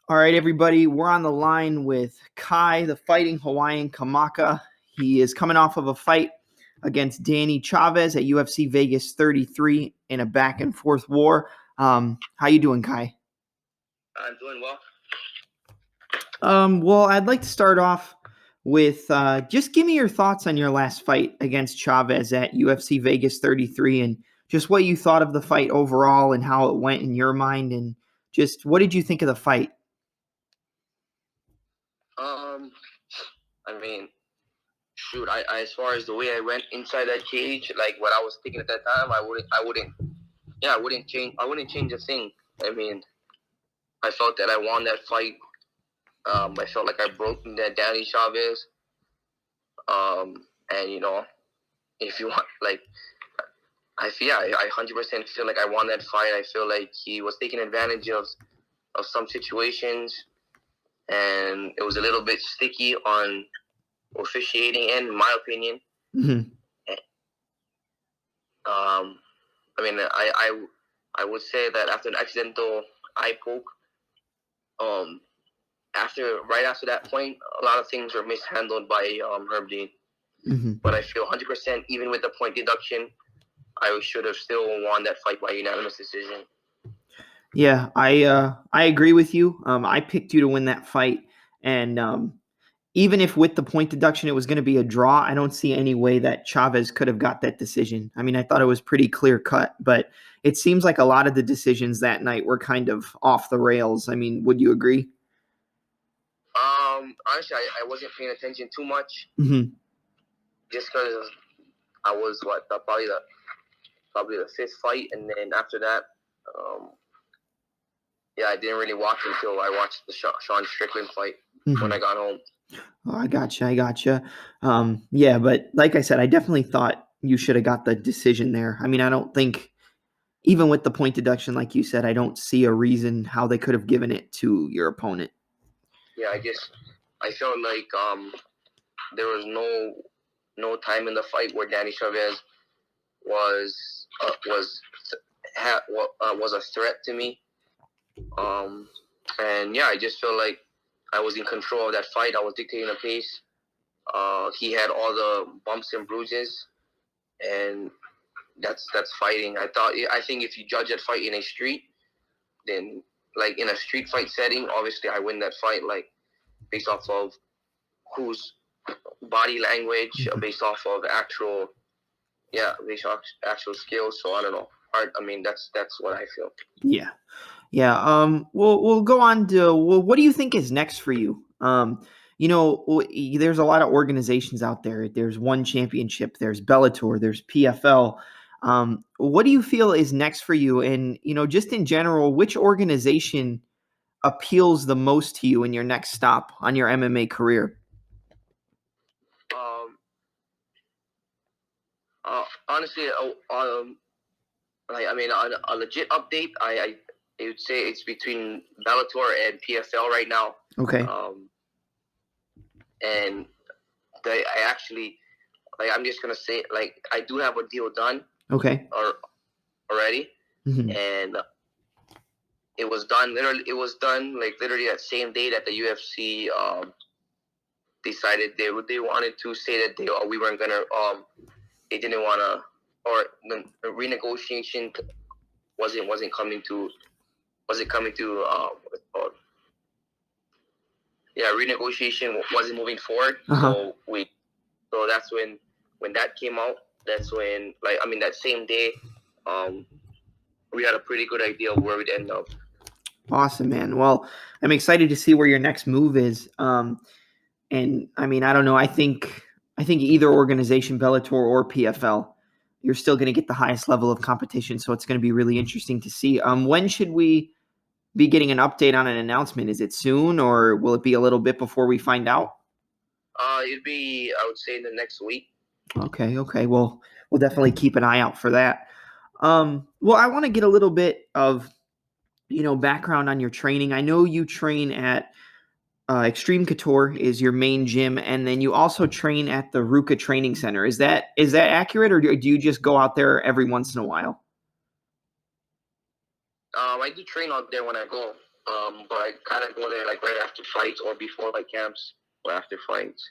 All right, everybody, we're on the line with Kai, the fighting Hawaiian Kamaka. He is coming off of a fight against Danny Chavez at UFC Vegas 33 in a back-and-forth war. How you doing, Kai? I'm doing well. Well, I'd like to start off with just give me your thoughts on your last fight against Chavez at UFC Vegas 33 and just what you thought of the fight overall and how it went in your mind, and just what did you think of the fight? I mean, shoot, I as far as the way I went inside that cage, like what I was thinking at that time, I wouldn't change a thing. I mean, I felt that I won that fight. I felt like I broke that Danny Chavez. And if you want, like, I 100% feel like I won that fight. I feel like he was taking advantage of some situations, and it was a little bit sticky on officiating end, in my opinion. Mm-hmm. I mean, I would say that after an accidental eye poke, right after that point, a lot of things were mishandled by Herb Dean. Mm-hmm. But I feel 100%, even with the point deduction, I should have still won that fight by unanimous decision. Yeah, I agree with you. I picked you to win that fight, and even if with the point deduction it was going to be a draw, I don't see any way that Chavez could have got that decision. I mean, I thought it was pretty clear cut, but it seems like a lot of the decisions that night were kind of off the rails. I mean, would you agree? Honestly, I wasn't paying attention too much, Mm-hmm. just because I was probably the fifth fight, and then after that, I didn't really watch until I watched the Sean Strickland fight when I got home. Oh, I gotcha. Yeah, but like I said, I definitely thought you should have got the decision there. I mean, I don't think, even with the point deduction, like you said, I don't see a reason how they could have given it to your opponent. Yeah, I felt like there was no time in the fight where Danny Chavez was a threat to me. And I just feel like I was in control of that fight. I was dictating the pace. He had all the bumps and bruises, and that's fighting. I think if you judge that fight in a street, then like in a street fight setting, obviously I win that fight, like based off of whose body language, based off of actual skills. So I don't know. I mean, that's what I feel. Yeah. We'll go on to, what do you think is next for you? There's a lot of organizations out there. There's One Championship, there's Bellator, there's PFL. What do you feel is next for you? And, just in general, which organization appeals the most to you in your next stop on your MMA career? Honestly, I mean, a legit update, I would say it's between Bellator and PFL right now. Okay. And I actually, I'm just gonna say, I do have a deal done. Okay. Already, mm-hmm. And it was done. Literally that same day that the UFC decided they wanted to say that we weren't gonna they didn't wanna, or the renegotiation wasn't coming to renegotiation wasn't moving forward. Uh-huh. So that's when that came out. That's when, that same day, we had a pretty good idea of where we'd end up. Awesome, man. Well, I'm excited to see where your next move is. And I mean, I don't know. I think either organization, Bellator or PFL, you're still going to get the highest level of competition. So it's going to be really interesting to see. When should we be getting an update on an announcement? Is it soon, or will it be a little bit before we find out? It'd be, I would say, in the next week. Okay. Well, we'll definitely keep an eye out for that. Well, I want to get a little bit of, background on your training. I know you train at Xtreme Couture is your main gym, and then you also train at the RVCA Training Center. Is that accurate, or do you just go out there every once in a while? I do train out there when I go. But I kind of go there like right after fights or before like camps or after fights.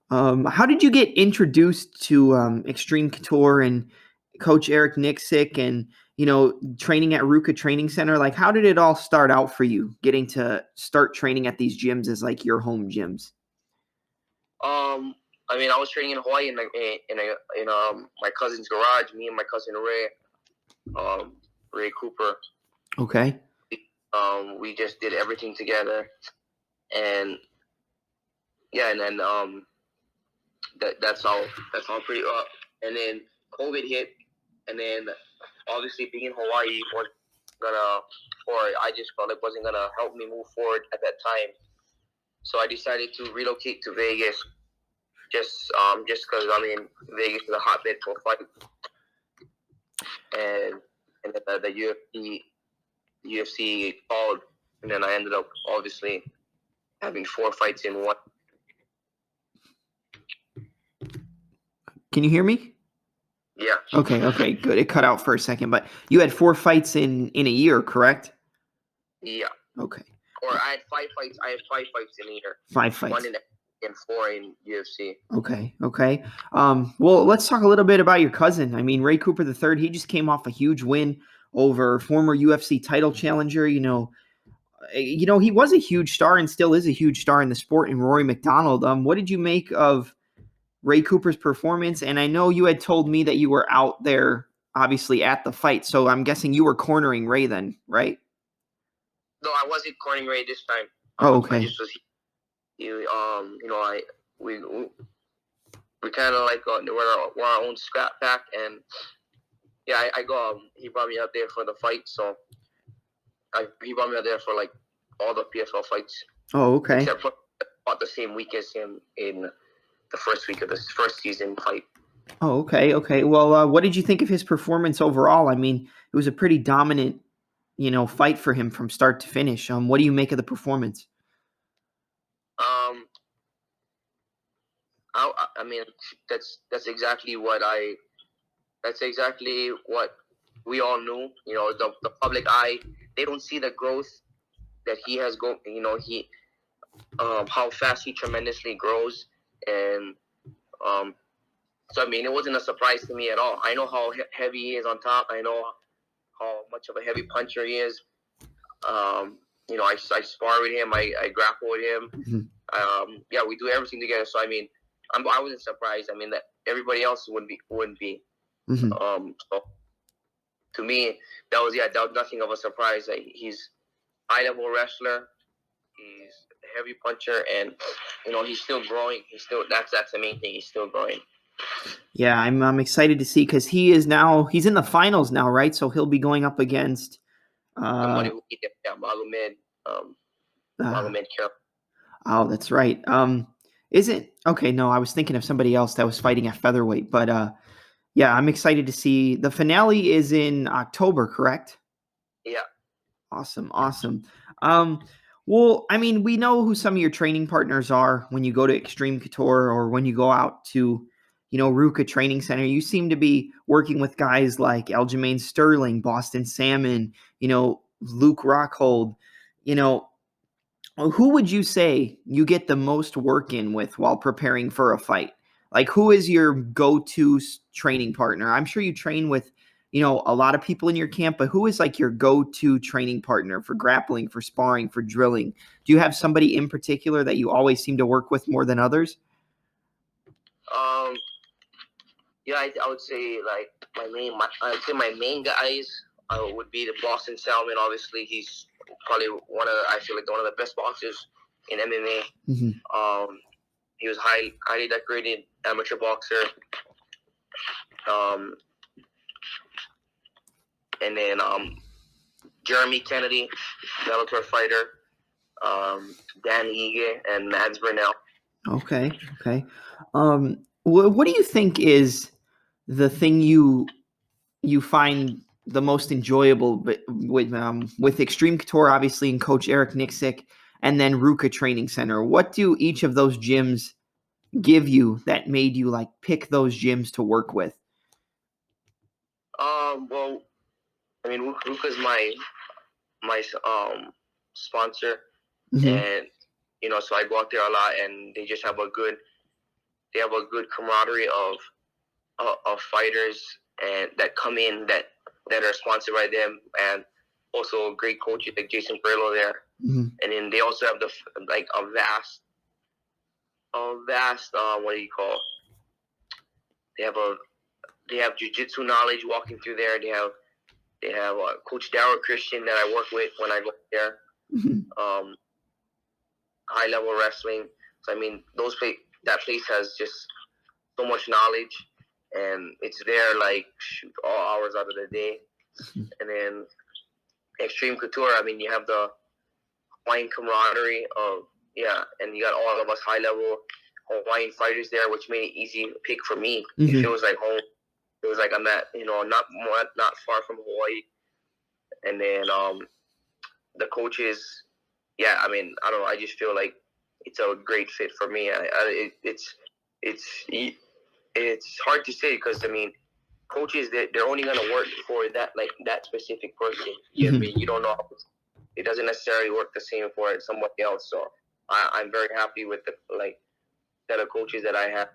How did you get introduced to Xtreme Couture and Coach Eric Nicksick and, training at RVCA Training Center? Like, how did it all start out for you, getting to start training at these gyms as like your home gyms? I mean, I was training in Hawaii in my cousin's garage. Me and my cousin Ray Cooper. Okay. We just did everything together, and yeah, and then that's how pretty up. And then COVID hit, and then obviously being in Hawaii was I just felt it wasn't gonna help me move forward at that time. So I decided to relocate to Vegas, just because I mean Vegas is a hotbed for fight, and the UFC called, and then I ended up obviously having 4 fights in one. Can you hear me? Yeah. Okay, good. It cut out for a second, but you had 4 fights in a year, correct? Yeah. Okay. Or I had 5 fights. I had 5 fights in a year. 5 fights. 1 in 4 in UFC. Okay. Well, let's talk a little bit about your cousin. I mean, Ray Cooper III, he just came off a huge win over former UFC title challenger. He was a huge star and still is a huge star in the sport in Rory Macdonald. What did you make of Ray Cooper's performance? And I know you had told me that you were out there, obviously, at the fight. So I'm guessing you were cornering Ray then, right? No, I wasn't cornering Ray this time. Okay. I just was, we kind of like we're our own scrap pack, and yeah, I go. He brought me out there for the fight, so he brought me out there for like all the PFL fights. Oh, okay. Except for about the same week as him in the first week of the first season fight. Oh, okay. Well, what did you think of his performance overall? I mean, it was a pretty dominant, fight for him from start to finish. What do you make of the performance? I mean, that's exactly what we all knew. The public eye, they don't see the growth that he has how fast he tremendously grows. And so, I mean, it wasn't a surprise to me at all. I know how heavy he is on top. I know how much of a heavy puncher he is. I spar with him. I grapple with him. Mm-hmm. Yeah, we do everything together. So, I mean, I wasn't surprised. I mean, that everybody else wouldn't be. Mm-hmm. So to me, that was nothing of a surprise. He's high-level wrestler. He's a heavy puncher, and he's still growing. That's the main thing. He's still growing. Yeah, I'm excited to see because he's in the finals now, right? So he'll be going up against Magomed. Magomed Kill. Oh, that's right. No, I was thinking of somebody else that was fighting at featherweight, but yeah, I'm excited to see. The finale is in October, correct? Yeah. Awesome. Well, I mean, we know who some of your training partners are when you go to Xtreme Couture or when you go out to, RVCA Training Center. You seem to be working with guys like Aljamain Sterling, Boston Salmon, Luke Rockhold. Who would you say you get the most work in with while preparing for a fight? Like, who is your go-to training partner? I'm sure you train with, a lot of people in your camp, but who is like your go-to training partner for grappling, for sparring, for drilling? Do you have somebody in particular that you always seem to work with more than others? Yeah, I would say like my main guys would be the Boston Salmon. Obviously, he's probably one of the best boxers in MMA. Mm-hmm. He was highly decorated amateur boxer. And then Jeremy Kennedy, Bellator fighter. Dan Ige and Mads Burnell. Okay. What do you think is the thing you find the most enjoyable with Xtreme Couture, obviously, and Coach Eric Nicksick, and then RVCA Training Center? What do each of those gyms give you that made you like pick those gyms to work with? Well, I mean, RVCA is my sponsor, Mm-hmm. and so I go out there a lot, and they just have a good camaraderie of fighters and that come in that are sponsored by them, and also great coaches like Jason Perillo there. Mm-hmm. And then they also have a vast what do you call? They have jiu-jitsu knowledge walking through there. They have Coach Darryl Christian that I work with when I go there. Mm-hmm. High level wrestling. So I mean, that place has just so much knowledge, and it's there all hours out of the day. Mm-hmm. And then Xtreme Couture. I mean, you have the Hawaiian camaraderie and you got all of us high level Hawaiian fighters there, which made it easy to pick for me. Mm-hmm. It feels like home. It was like I'm at not far from Hawaii. And then the coaches, I mean, I don't know. I just feel like it's a great fit for me. It's hard to say because I mean, coaches they're only gonna work for that specific person. You know what I mean? You don't know. It doesn't necessarily work the same for somebody else. So I'm very happy with the set of coaches that I have.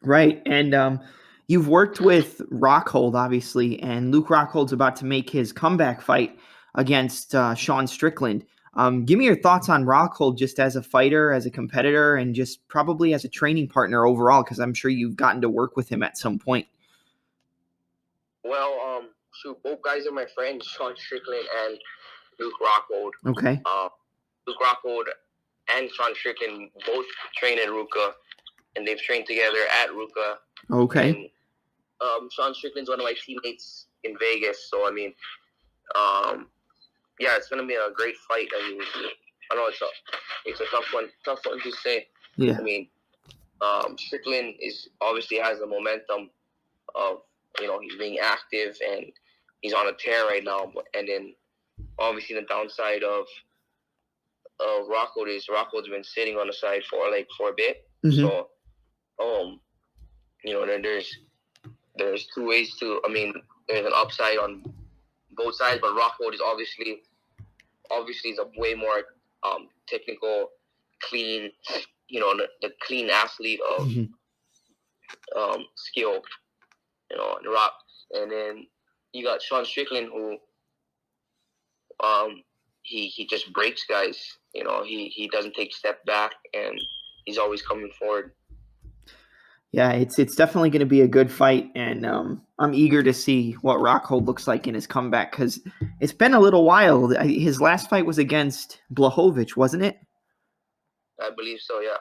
Right, and you've worked with Rockhold, obviously, and Luke Rockhold's about to make his comeback fight against Sean Strickland. Give me your thoughts on Rockhold just as a fighter, as a competitor, and just probably as a training partner overall, because I'm sure you've gotten to work with him at some point. Well, both guys are my friends, Sean Strickland and Luke Rockhold. Okay. Luke Rockhold and Sean Strickland both train in RVCA, and they've trained together at RVCA. Okay. And Sean Strickland's one of my teammates in Vegas, so I mean, it's gonna be a great fight. I mean, I know it's a tough one to say. Yeah. I mean, Strickland obviously has the momentum of he's being active and he's on a tear right now. And then obviously the downside of Rockhold is Rockhold's been sitting on the side for a bit. Mm-hmm. So then there's two ways to. I mean, there's an upside on both sides, but Rockhold is obviously is a way more technical, clean, the clean athlete of skill, and Rock. And then you got Sean Strickland, who he just breaks guys. He doesn't take a step back, and he's always coming forward. Yeah, it's definitely going to be a good fight, and I'm eager to see what Rockhold looks like in his comeback because it's been a little while. His last fight was against Blachowicz, wasn't it? I believe so, yeah.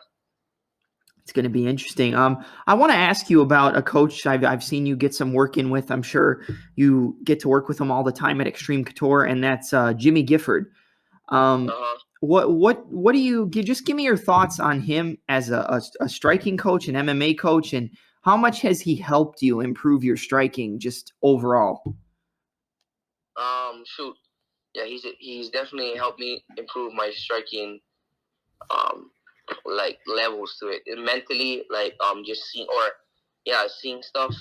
It's going to be interesting. I want to ask you about a coach I've seen you get some work in with. I'm sure you get to work with him all the time at Xtreme Couture, and that's Jimmy Gifford. What do you just give me your thoughts on him as a striking coach, an MMA coach, and how much has he helped you improve your striking just overall? Yeah, he's definitely helped me improve my striking levels to it. And mentally, just seeing stuff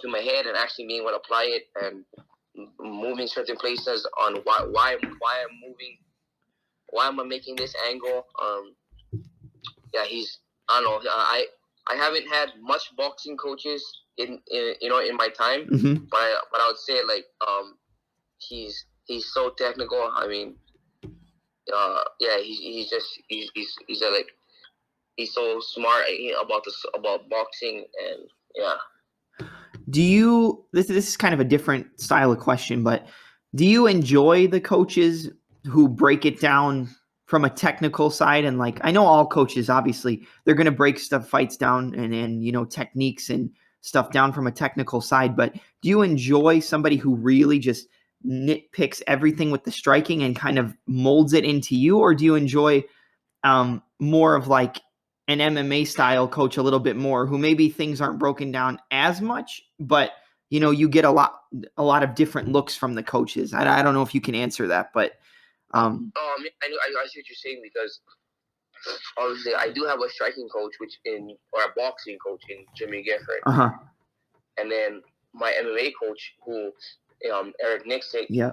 in my head and actually being able to apply it and moving certain places on why I'm moving. Why am I making this angle? I don't know. I haven't had much boxing coaches in my time, but I would say he's so technical. I mean, he's so smart about boxing, and yeah. Do you? This is kind of a different style of question, but do you enjoy the coaches who break it down from a technical side? And I know all coaches, obviously, they're going to break fights down and techniques and stuff down from a technical side. But do you enjoy somebody who really just nitpicks everything with the striking and kind of molds it into you? Or do you enjoy more of an MMA style coach a little bit more, who maybe things aren't broken down as much, but you get a lot of different looks from the coaches? I don't know if you can answer that, but I see what you're saying, because obviously I do have a striking coach, or a boxing coach in Jimmy Gifford, and then my MMA coach, who Nicksick. Yeah.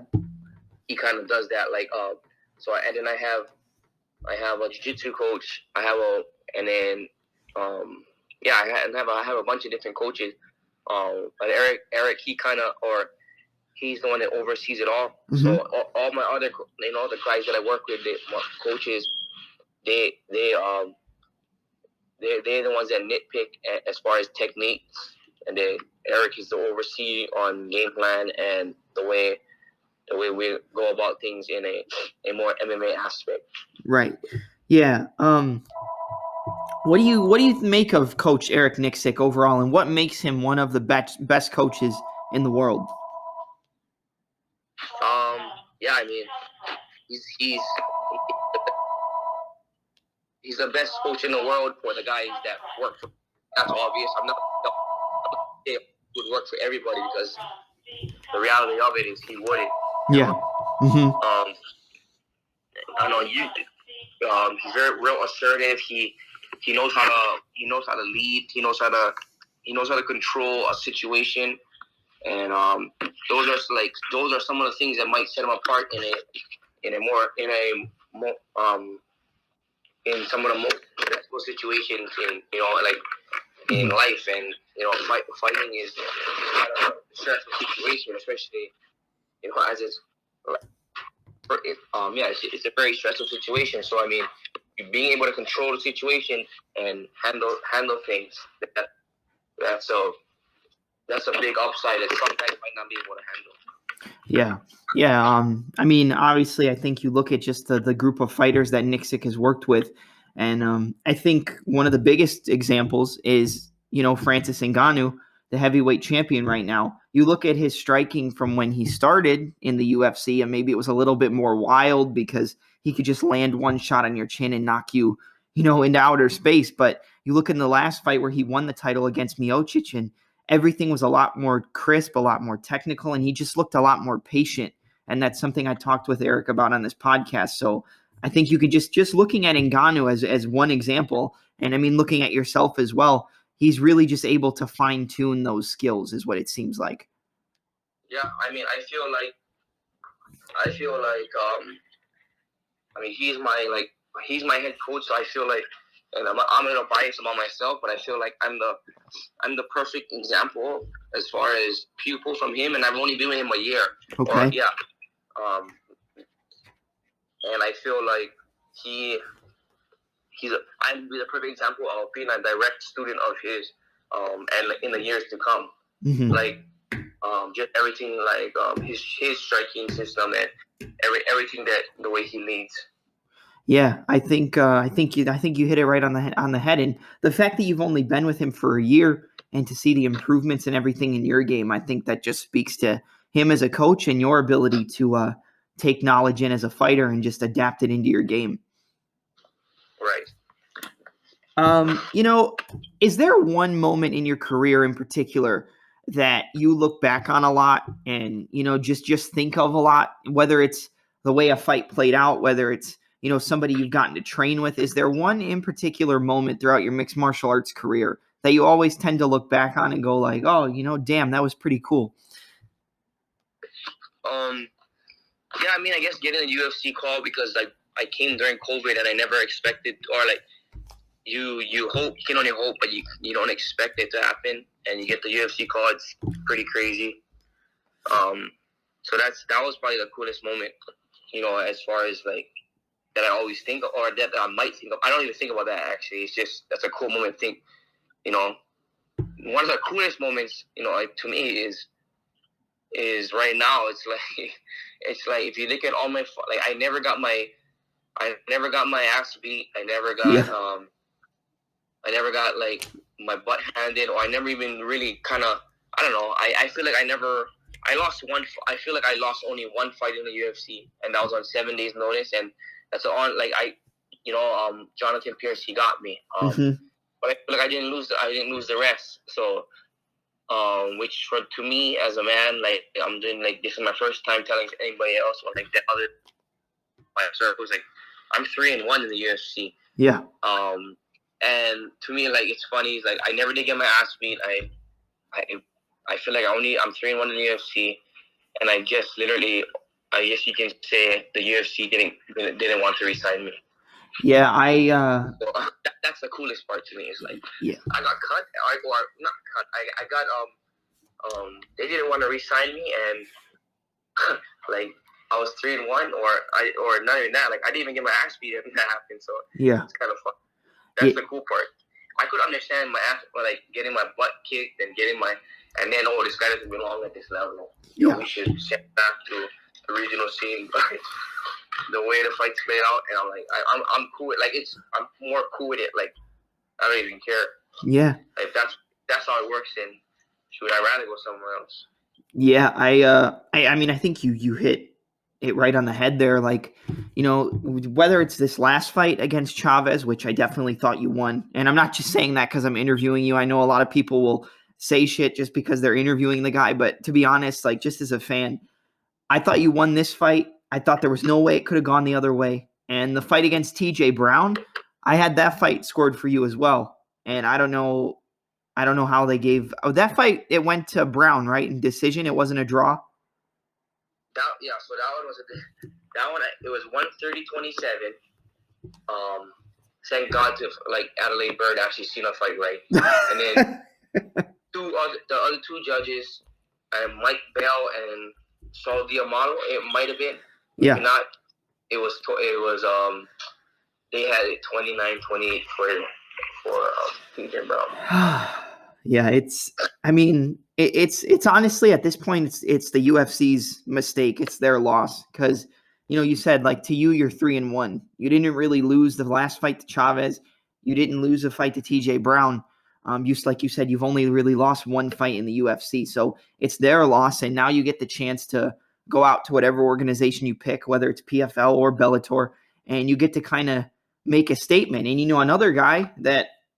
he kind of does that. Like, and then I have a jiu-jitsu coach. I have a bunch of different coaches. But Eric, he's the one that oversees it all. Mm-hmm. So all my other, the guys that I work with, coaches, they're the ones that nitpick as far as techniques, and then Eric is the oversee on game plan and the way we go about things in a more MMA aspect. Right. Yeah. What do you make of Coach Eric Nicksick overall, and what makes him one of the best coaches in the world? Yeah, I mean, he's the best coach in the world for the guys that work for. That's obvious. I'm not it would work for everybody, because the reality of it is he wouldn't. Yeah. Mm-hmm. I know he's very real assertive. He knows how to lead. He knows how to control a situation. And those are some of the things that might set him apart in some of the most stressful situations in life. And fighting is a stressful situation, especially as it's a very stressful situation. So I mean, being able to control the situation and handle things, that's a big upside that some guys might not be able to handle. Yeah. I mean, obviously, I think you look at just the group of fighters that Nicksick has worked with, and I think one of the biggest examples is, Francis Ngannou, the heavyweight champion right now. You look at his striking from when he started in the UFC, and maybe it was a little bit more wild because he could just land one shot on your chin and knock you, into outer space. But you look in the last fight where he won the title against Miocic, and everything was a lot more crisp, a lot more technical, and he just looked a lot more patient. And that's something I talked with Eric about on this podcast. So I think you could just looking at Ngannou as one example, and I mean, looking at yourself as well, he's really just able to fine tune those skills, is what it seems like. Yeah, I mean, I feel like he's my head coach, so I feel like, and I'm a little biased about myself, but I feel like I'm the perfect example as far as pupil from him, and I've only been with him a year. Okay. And I feel like I'm the perfect example of being a direct student of his, and in the years to come. Mm-hmm. Just everything, his striking system and everything that the way he leads. Yeah, I think you hit it right on the head, and the fact that you've only been with him for a year and to see the improvements and everything in your game, I think that just speaks to him as a coach and your ability to take knowledge in as a fighter and just adapt it into your game. Right. Is there one moment in your career in particular that you look back on a lot and, just think of a lot, whether it's the way a fight played out, whether it's, somebody you've gotten to train with? Is there one in particular moment throughout your mixed martial arts career that you always tend to look back on and go like, oh, damn, that was pretty cool? Yeah, I mean, I guess getting a UFC call, because I came during COVID and I never expected, or you hope, you can only hope, but you don't expect it to happen, and you get the UFC call. It's pretty crazy. So that was probably the coolest moment, as far as that I always think of, or that I might think of. I don't even think about that, actually. It's just, that's a cool moment to think, one of the coolest moments, to me is right now. It's like if you look at all my, I never got my ass beat. I never got my butt handed, or I never even really kind of, I don't know. I feel like I lost only one fight in the UFC, and that was on 7 days notice, and that's Jonathan Pierce, he got me. Mm-hmm. But I feel like I didn't lose the rest. So, which to me as a man, I'm doing, this is my first time telling anybody else, or the other my circles, I'm 3-1 in the UFC. Yeah. And to me, it's funny. It's I never did get my ass beat. I feel like I'm 3-1 in the UFC, and I just literally I guess you can say the UFC didn't want to re-sign me. Yeah, So that's the coolest part to me. Is like, yeah, I got cut, or not cut. I got they didn't want to re-sign me, and like I was 3-1, or not even that. Like I didn't even get my ass beat when that happened. So yeah, it's kind of fun. That's the cool part. I could understand my ass, like getting my butt kicked and and then this guy doesn't belong at this level. yeah. We should send back to the regional scene. But the way the fights played out, and I'm like, I'm cool with, like, I'm more cool with it. Like I don't even care. Yeah. If that's how it works, then should I rather go somewhere else? Yeah, I mean, I think you hit it right on the head there. Like, whether it's this last fight against Chavez, which I definitely thought you won, and I'm not just saying that because I'm interviewing you. I know a lot of people will say shit just because they're interviewing the guy, but to be honest, like, just as a fan, I thought you won this fight. I thought there was no way it could have gone the other way. And the fight against TJ Brown, I had that fight scored for you as well. And I don't know how they gave that fight. It went to Brown, right? In decision. It wasn't a draw. So that one it was 130-27. Thank God to Adelaide Bird actually seen a fight right. And then the other two judges, Mike Bell and Saul Diamano, it might have been. Yeah. If not, it was they had it 29-28 for TJ Brown. Yeah, it's honestly at this point it's the UFC's mistake. It's their loss because you said, like, to you, you're 3-1. You didn't really lose the last fight to Chavez. You didn't lose a fight to TJ Brown. Like you said, you've only really lost one fight in the UFC. So it's their loss, and now you get the chance to go out to whatever organization you pick, whether it's PFL or Bellator, and you get to kind of make a statement. And another guy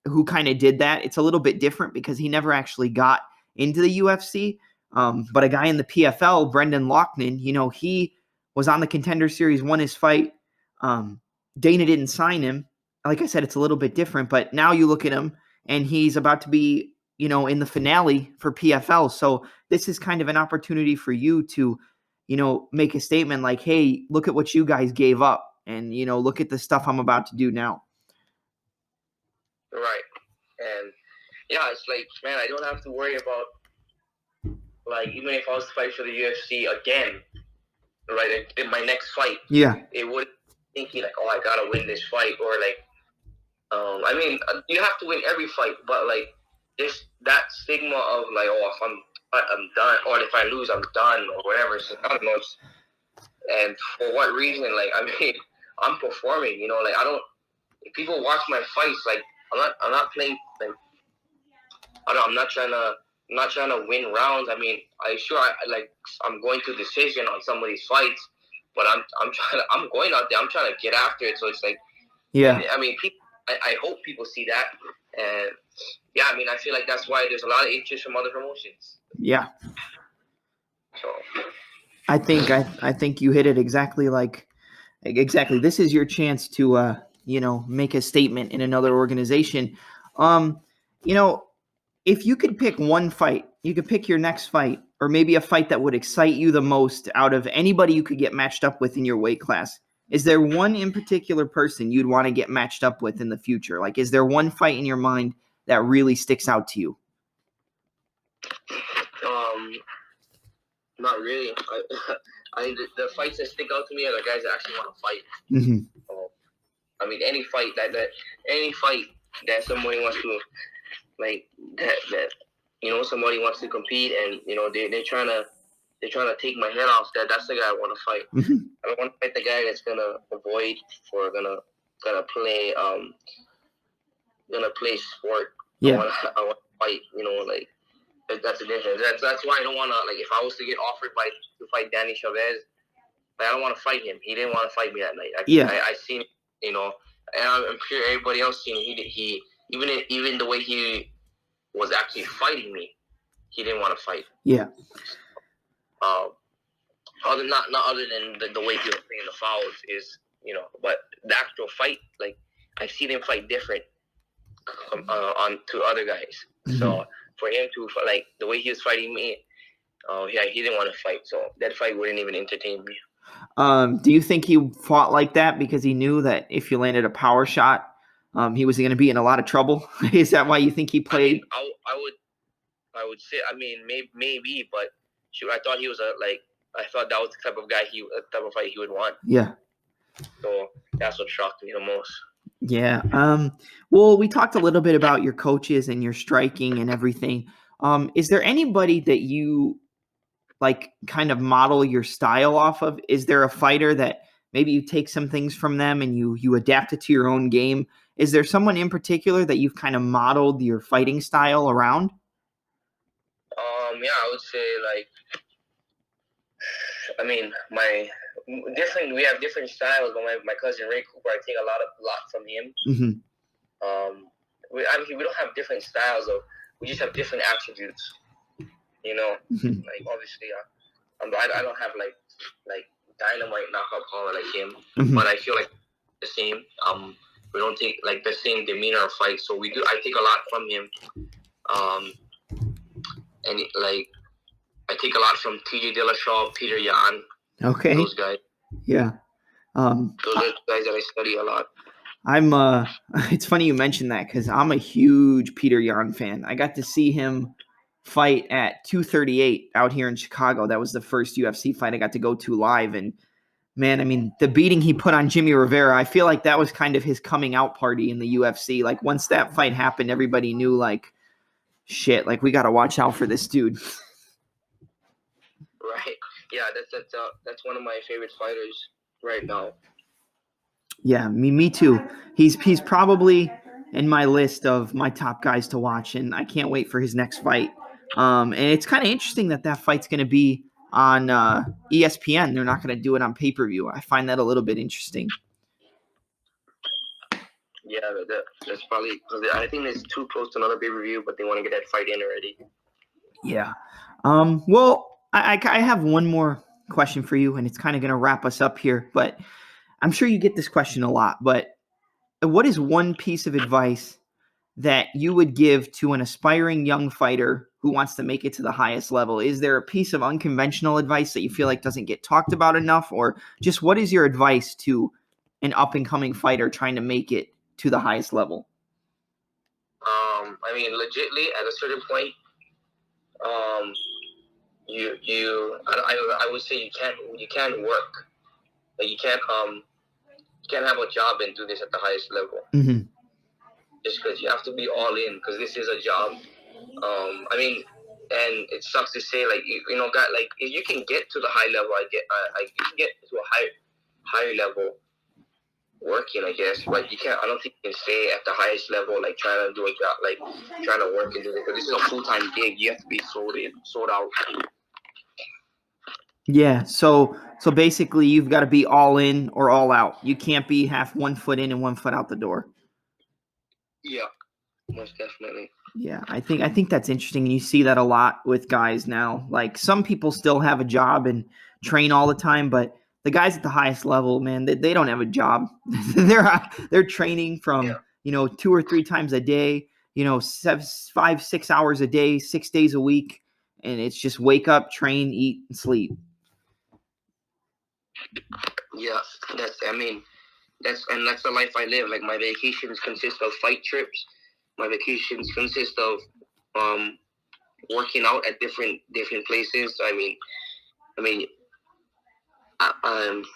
who kind of did that, it's a little bit different because he never actually got into the UFC. But a guy in the PFL, Brendan Loughnane, he was on the Contender Series, won his fight. Dana didn't sign him. Like I said, it's a little bit different, but now you look at him and he's about to be, in the finale for PFL. So this is kind of an opportunity for you to, make a statement like, hey, look at what you guys gave up. And, look at the stuff I'm about to do now. Right. And yeah, it's like, man, I don't have to worry about, like, even if I was to fight for the UFC again, right, in my next fight, yeah, it would thinking like, oh, I gotta win this fight, or like, I mean, you have to win every fight, but like, this that stigma of like, oh, if I'm done, or if I lose, I'm done, or whatever. So I don't know. And for what reason? Like, I mean, I'm performing. Like, I don't. If people watch my fights, like, I'm not playing. Like, I'm not trying to win rounds. I mean, I'm going to decision on some of these fights, but I'm going out there. I'm trying to get after it. So it's like, yeah. I mean, I hope people see that, and yeah, I mean, I feel like that's why there's a lot of interest from other promotions. Yeah. So I think you hit it exactly. This is your chance to make a statement in another organization. If you could pick one fight, you could pick your next fight, or maybe a fight that would excite you the most out of anybody you could get matched up with in your weight class. Is there one in particular person you'd want to get matched up with in the future? Like, is there one fight in your mind that really sticks out to you? Not really. The fights that stick out to me are the guys that actually want to fight. Mm-hmm. I mean, any fight that somebody wants to, like, that somebody wants to compete, and they're trying to take my head off. That's the guy I want to fight. Mm-hmm. I don't want to fight the guy that's gonna avoid or gonna play sport. Yeah. I want to fight. Like, that's the difference. That's why I don't want to, like, if I was to get offered to fight Danny Chavez, like, I don't want to fight him. He didn't want to fight me that night. I seen, and I'm sure everybody else seen it. He even the way he was actually fighting me, he didn't want to fight. Yeah. Not other than the way he was playing the fouls is, but the actual fight, like, I've seen him fight different on to other guys. Mm-hmm. So for him to, like, the way he was fighting me, he didn't want to fight. So that fight wouldn't even entertain me. Do you think he fought like that because he knew that if you landed a power shot, he was going to be in a lot of trouble? Is that why you think he played? I would say, maybe, but shoot, I thought he was I thought that was the type of guy type of fight he would want. Yeah. So that's what shocked me the most. Yeah. Well, we talked a little bit about your coaches and your striking and everything. Is there anybody that you like kind of model your style off of? Is there a fighter that maybe you take some things from them and you adapt it to your own game? Is there someone in particular that you've kind of modeled your fighting style around? Yeah, I would say we have different styles, but my cousin Ray Cooper, I take a lot from him. Mm-hmm. We don't have different styles, we just have different attributes. Mm-hmm. Like obviously, I don't have like dynamite knockout power like him, Mm-hmm. but I feel like the same. We don't take like the same demeanor of fight, so we do. I take a lot from him. And I take a lot from TJ Dillashaw, Petr Yan. Okay. Those guys. Yeah. Those are guys that I study a lot. It's funny you mentioned that because I'm a huge Petr Yan fan. I got to see him fight at 238 out here in Chicago. That was the first UFC fight I got to go to live. And man, I mean, the beating he put on Jimmy Rivera, I feel like that was kind of his coming out party in the UFC. Like once that fight happened, everybody knew like, shit, like we got to watch out for this dude. Right. Yeah, that's one of my favorite fighters right now. Yeah, me too. He's probably in my list of my top guys to watch, and I can't wait for his next fight. And it's kind of interesting that fight's going to be on ESPN. They're not going to do it on pay-per-view. I find that a little bit interesting. Yeah, that's probably because I think it's too close to another pay-per-view, but they want to get that fight in already. Yeah. Well, I have one more question for you, and it's kind of going to wrap us up here, but I'm sure you get this question a lot, but what is one piece of advice that you would give to an aspiring young fighter who wants to make it to the highest level? Is there a piece of unconventional advice that you feel like doesn't get talked about enough, or just what is your advice to an up-and-coming fighter trying to make it to the highest level? I mean, legitly, at a certain point, I would say you can't work. Like you can't have a job and do this at the highest level. Mm-hmm. Just because you have to be all in, because this is a job. I mean, and it sucks to say, like guy, like if you can get to the high level, you can get to a higher level working, I guess, but you can't. I don't think you can stay at the highest level, like trying to do a job, like trying to work and do it. Because this is a full-time gig. You have to be sold out. Yeah. So basically, you've got to be all in or all out. You can't be half 1 foot in and 1 foot out the door. Yeah, most definitely. Yeah, I think that's interesting, and you see that a lot with guys now. Like some people still have a job and train all the time, but the guys at the highest level, man, they don't have a job. they're training from 2 or 3 times a day, 5-6 hours a day, 6 days a week, and it's just wake up, train, eat, and sleep. Yeah, that's the life I live. Like my vacations consist of fight trips. My vacations consist of working out at different places.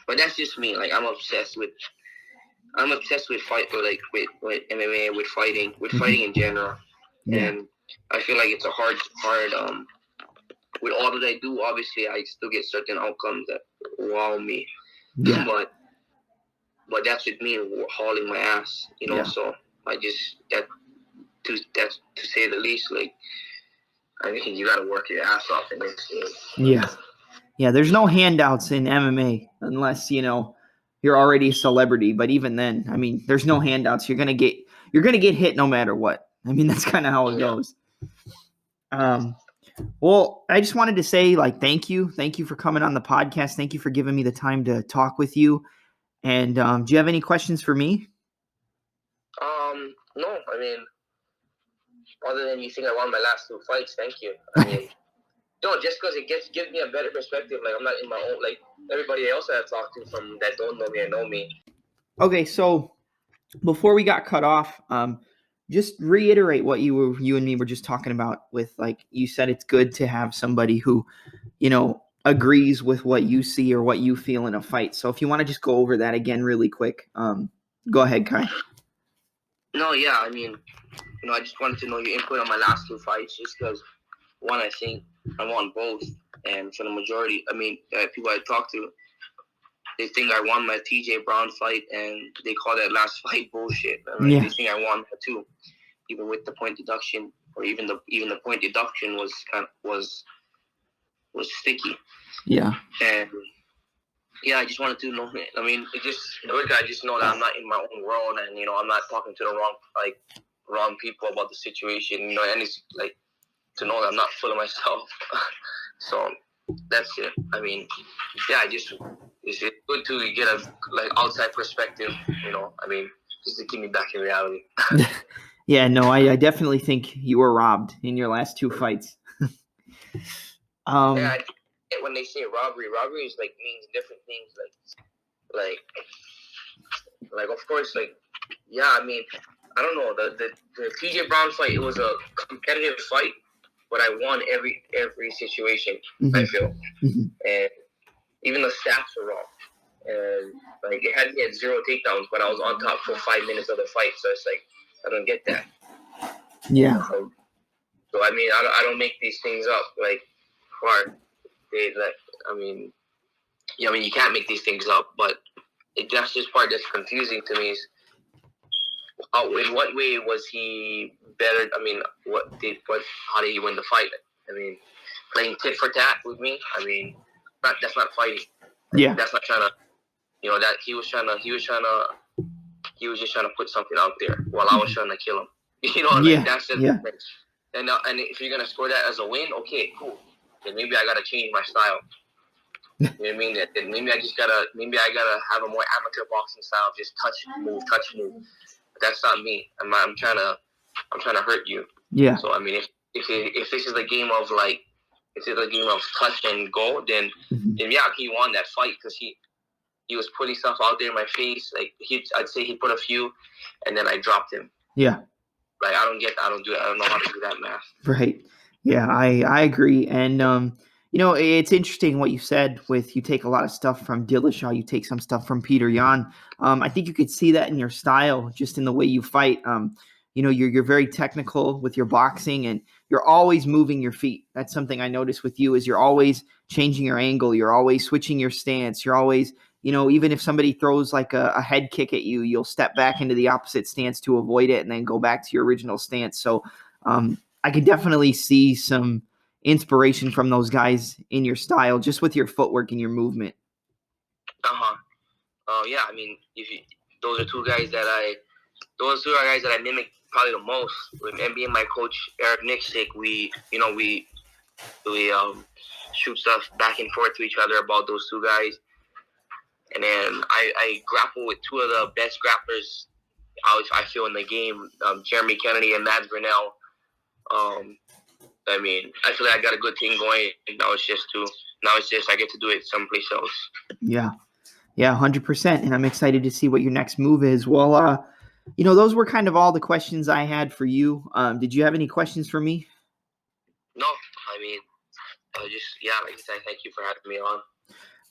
But that's just me. Like I'm obsessed with fight, with MMA, with fighting in general. Yeah. And I feel like it's a hard. With all that I do, obviously, I still get certain outcomes that wow me. Yeah. But that's with me hauling my ass, Yeah. So I just that's to say the least. Like I mean, you got to work your ass off in this game. Yeah. Yeah, there's no handouts in MMA unless, you're already a celebrity. But even then, I mean, there's no handouts. You're gonna get hit no matter what. I mean, that's kind of how it goes. Well, I just wanted to say, thank you. Thank you for coming on the podcast. Thank you for giving me the time to talk with you. And do you have any questions for me? No. I mean, other than you think I won my last 2 fights, thank you. I mean, No, just because it gives me a better perspective. Like, I'm not in my own, like, everybody else that I talk to from that don't know me and know me. Okay, so before we got cut off, just reiterate what you and me were just talking about with, like, you said it's good to have somebody who, agrees with what you see or what you feel in a fight. So if you want to just go over that again really quick, go ahead, Kai. No, yeah, I mean, I just wanted to know your input on my last 2 fights, just because, one, I think I won both, and for the majority, I mean, people I talk to, they think I won my TJ Brown fight, and they call that last fight bullshit. I mean, They think I won that too, even with the point deduction, or even the point deduction was sticky. Yeah. And yeah, I just wanted to know. I mean, I just know that I'm not in my own world, and I'm not talking to the wrong people about the situation. And it's like to know that I'm not full of myself. So that's it. I mean, yeah, it's good to get a outside perspective. I mean, just to keep me back in reality. Yeah, no, I definitely think you were robbed in your last 2 fights. Yeah, when they say robbery is means different things. Like of course, yeah. I mean, I don't know, the TJ Brown fight. It was a competitive fight, but I won every situation. Mm-hmm. I feel, and even the stats were wrong. And it had me at 0 takedowns, but I was on top for 5 minutes of the fight. So it's I don't get that. Yeah. So I mean, I don't make these things up. Hard. I mean, you can't make these things up, but that's just part that's confusing to me is in what way was he better? I mean, how did he win the fight? I mean, playing tit for tat with me. I mean, that's not fighting. Yeah, that's not trying to. That he was just trying to put something out there while I was trying to kill him. That's the difference. And if you're gonna score that as a win, okay, cool. Then maybe I gotta change my style. You know what I mean? Then maybe I gotta have a more amateur boxing style, just touch, move. But that's not me. I'm trying to hurt you. Yeah. So I mean, if this is a game of touch and go, then yeah, he won that fight because he was putting stuff out there in my face. I'd say he put a few, and then I dropped him. Yeah. I don't know how to do that math. Right. Yeah, I agree. And, it's interesting what you said with you take a lot of stuff from Dillashaw. You take some stuff from Petr Yan. I think you could see that in your style, just in the way you fight. You're very technical with your boxing, and you're always moving your feet. That's something I notice with you is you're always changing your angle. You're always switching your stance. You're always, even if somebody throws a head kick at you, you'll step back into the opposite stance to avoid it and then go back to your original stance. So I could definitely see some inspiration from those guys in your style, just with your footwork and your movement. Yeah, I mean, those are 2 guys that I mimic probably the most. With me and my coach Eric Nicksick, we shoot stuff back and forth to each other about those 2 guys. And then I grapple with 2 of the best grapplers I feel in the game, Jeremy Kennedy and Mads Burnell. I mean, I feel like I got a good thing going. Now it's just I get to do it someplace else. Yeah, 100%. And I'm excited to see what your next move is. Well, those were kind of all the questions I had for you. Did you have any questions for me? No, I mean, like I said, thank you for having me on.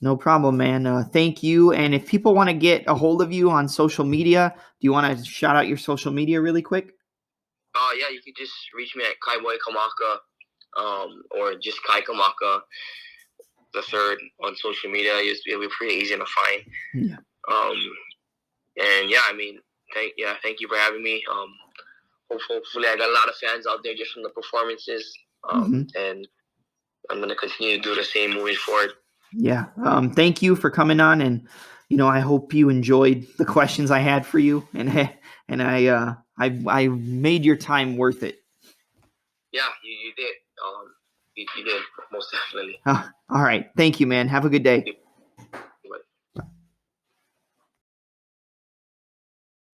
No problem, man. Thank you. And if people want to get a hold of you on social media, do you want to shout out your social media really quick? Yeah, you can just reach me at Kaiboy Kamaka, or just Kai Kamaka the third on social media. It'll be pretty easy to find. Yeah. And yeah, I mean, thank you for having me. Hopefully I got a lot of fans out there just from the performances. And I'm gonna continue to do the same moving forward. Yeah. Thank you for coming on, and I hope you enjoyed the questions I had for you, and I made your time worth it. Yeah, you did. You did, most definitely. All right. Thank you, man. Have a good day.